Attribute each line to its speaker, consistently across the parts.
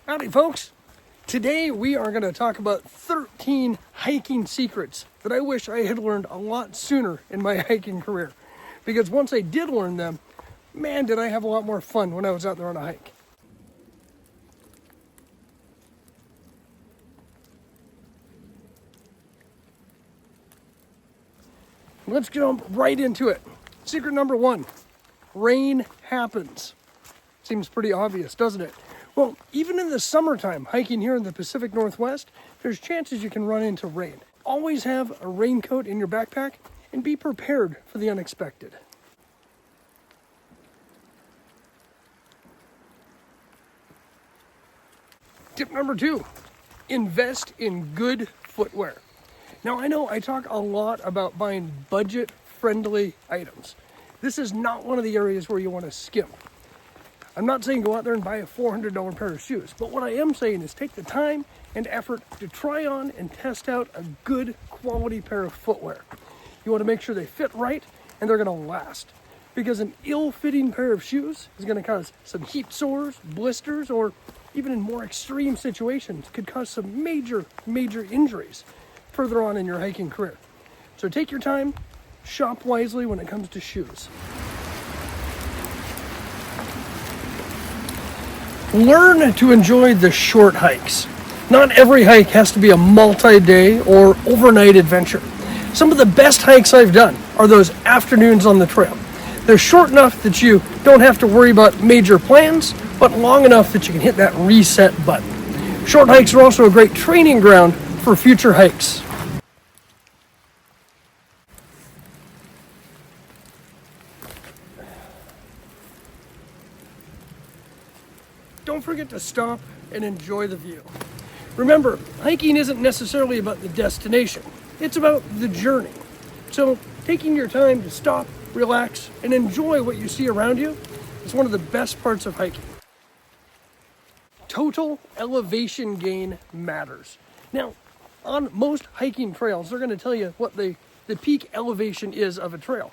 Speaker 1: Howdy folks! Today we are going to talk about 13 hiking secrets that I wish I had learned a lot sooner in my hiking career. Because once I did learn them, man did I have a lot more fun when I was out there on a hike. Let's jump right into it. Secret number 1, rain happens. Seems pretty obvious, doesn't it? Well, even in the summertime, hiking here in the Pacific Northwest, there's chances you can run into rain. Always have a raincoat in your backpack and be prepared for the unexpected. Tip number 2, invest in good footwear. Now, I know I talk a lot about buying budget-friendly items. This is not one of the areas where you want to skimp. I'm not saying go out there and buy a $400 pair of shoes, but what I am saying is take the time and effort to try on and test out a good quality pair of footwear. You want to make sure they fit right and they're going to last. Because an ill-fitting pair of shoes is going to cause some heat sores, blisters, or even in more extreme situations could cause some major injuries further on in your hiking career. So take your time, shop wisely when it comes to shoes. Learn to enjoy the short hikes. Not every hike has to be a multi-day or overnight adventure. Some of the best hikes I've done are those afternoons on the trail. They're short enough that you don't have to worry about major plans, but long enough that you can hit that reset button. Short hikes are also a great training ground for future hikes. Don't forget to stop and enjoy the view. Remember, hiking isn't necessarily about the destination. It's about the journey. So taking your time to stop, relax, and enjoy what you see around you is one of the best parts of hiking. Total elevation gain matters. Now, on most hiking trails, they're going to tell you what the peak elevation is of a trail.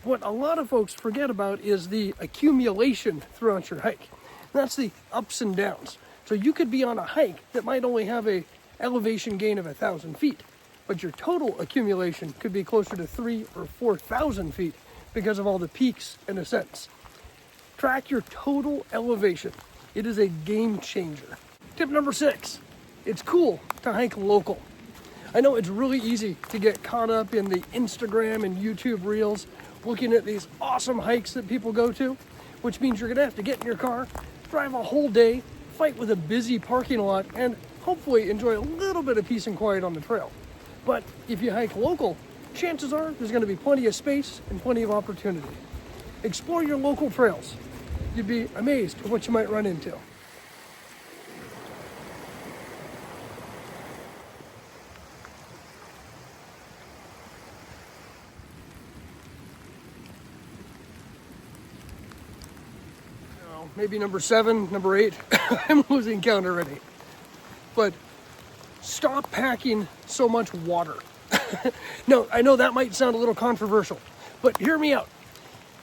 Speaker 1: What a lot of folks forget about is the accumulation throughout your hike. That's the ups and downs. So you could be on a hike that might only have a elevation gain of 1,000 feet, but your total accumulation could be closer to 3,000 or 4,000 feet because of all the peaks and ascents. Track your total elevation. It is a game changer. Tip number 6, it's cool to hike local. I know it's really easy to get caught up in the Instagram and YouTube reels, looking at these awesome hikes that people go to, which means you're gonna have to get in your car, drive a whole day, fight with a busy parking lot, and hopefully enjoy a little bit of peace and quiet on the trail. But if you hike local, chances are there's going to be plenty of space and plenty of opportunity. Explore your local trails. You'd be amazed at what you might run into. Maybe number 7, number 8, I'm losing count already. But stop packing so much water. No, I know that might sound a little controversial, but hear me out.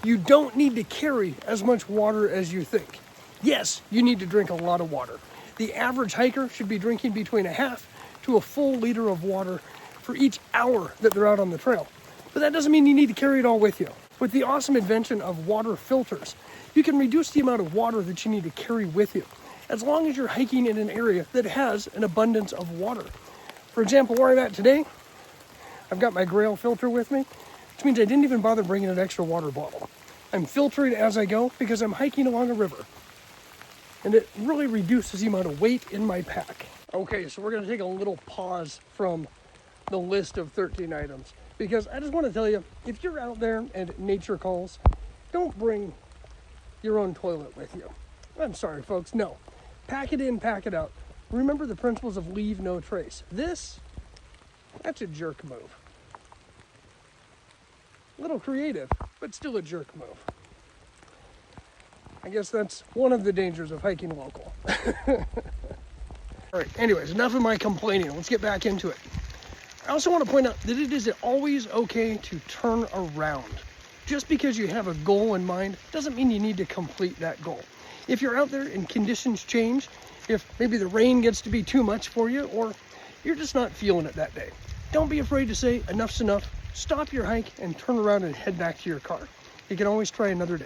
Speaker 1: You don't need to carry as much water as you think. Yes, you need to drink a lot of water. The average hiker should be drinking between a half to a full liter of water for each hour that they're out on the trail. But that doesn't mean you need to carry it all with you. With the awesome invention of water filters, you can reduce the amount of water that you need to carry with you, as long as you're hiking in an area that has an abundance of water. For example, where I'm at today, I've got my Grail filter with me, which means I didn't even bother bringing an extra water bottle. I'm filtering as I go because I'm hiking along a river, and it really reduces the amount of weight in my pack. Okay, so we're gonna take a little pause from the list of 13 items, because I just want to tell you, if you're out there and nature calls, don't bring your own toilet with you. I'm sorry, folks, no. Pack it in, pack it out. Remember the principles of leave no trace. That's a jerk move. A little creative, but still a jerk move. I guess that's one of the dangers of hiking local. All right, anyways, enough of my complaining. Let's get back into it. I also want to point out that it is always okay to turn around. Just because you have a goal in mind doesn't mean you need to complete that goal. If you're out there and conditions change if maybe the rain gets to be too much for you or you're just not feeling it that day. Don't be afraid to say enough's enough. Stop your hike and turn around and head back to your car. You can always try another day.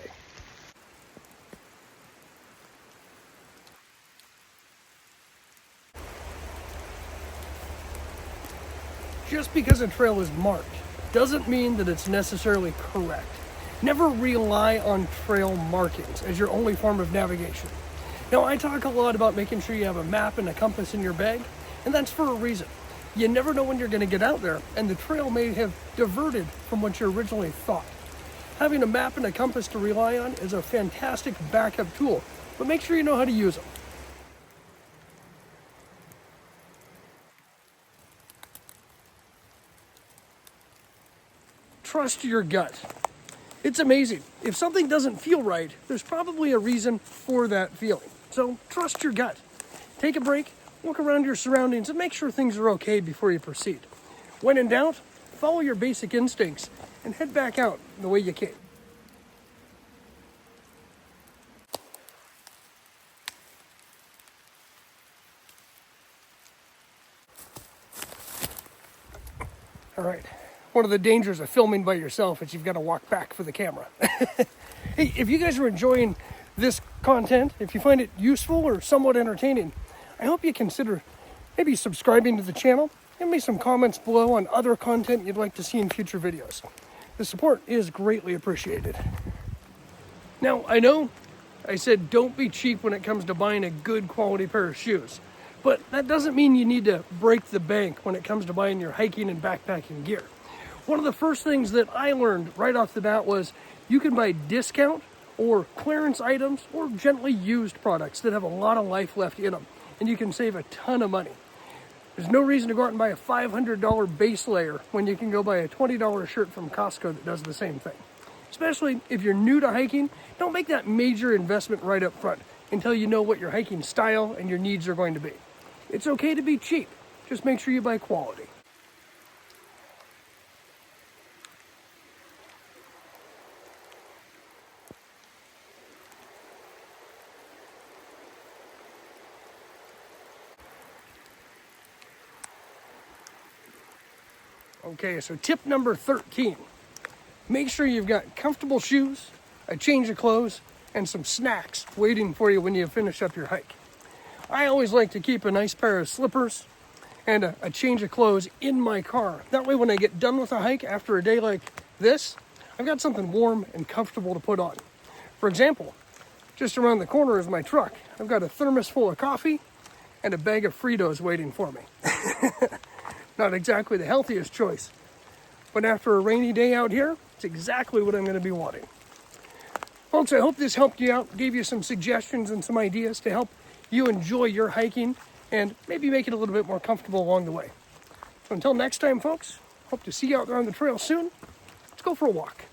Speaker 1: Just because a trail is marked doesn't mean that it's necessarily correct. Never rely on trail markings as your only form of navigation. Now, I talk a lot about making sure you have a map and a compass in your bag, and that's for a reason. You never know when you're going to get out there, and the trail may have diverted from what you originally thought. Having a map and a compass to rely on is a fantastic backup tool, but make sure you know how to use them. Trust your gut. It's amazing. If something doesn't feel right, there's probably a reason for that feeling. So trust your gut. Take a break, look around your surroundings, and make sure things are okay before you proceed. When in doubt, follow your basic instincts and head back out the way you came. All right. One of the dangers of filming by yourself is you've got to walk back for the camera. Hey, if you guys are enjoying this content, if you find it useful or somewhat entertaining, I hope you consider maybe subscribing to the channel. Give me some comments below on other content you'd like to see in future videos. The support is greatly appreciated. Now, I know I said don't be cheap when it comes to buying a good quality pair of shoes, but that doesn't mean you need to break the bank when it comes to buying your hiking and backpacking gear. One of the first things that I learned right off the bat was you can buy discount or clearance items or gently used products that have a lot of life left in them, and you can save a ton of money. There's no reason to go out and buy a $500 base layer when you can go buy a $20 shirt from Costco that does the same thing. Especially if you're new to hiking, don't make that major investment right up front until you know what your hiking style and your needs are going to be. It's okay to be cheap, just make sure you buy quality. Okay, so tip number 13. Make sure you've got comfortable shoes, a change of clothes, and some snacks waiting for you when you finish up your hike. I always like to keep a nice pair of slippers and a change of clothes in my car. That way when I get done with a hike after a day like this, I've got something warm and comfortable to put on. For example, just around the corner is my truck. I've got a thermos full of coffee and a bag of Fritos waiting for me. Not exactly the healthiest choice, but after a rainy day out here, it's exactly what I'm going to be wanting. Folks, I hope this helped you out, gave you some suggestions and some ideas to help you enjoy your hiking and maybe make it a little bit more comfortable along the way. So until next time, folks, hope to see you out there on the trail soon. Let's go for a walk.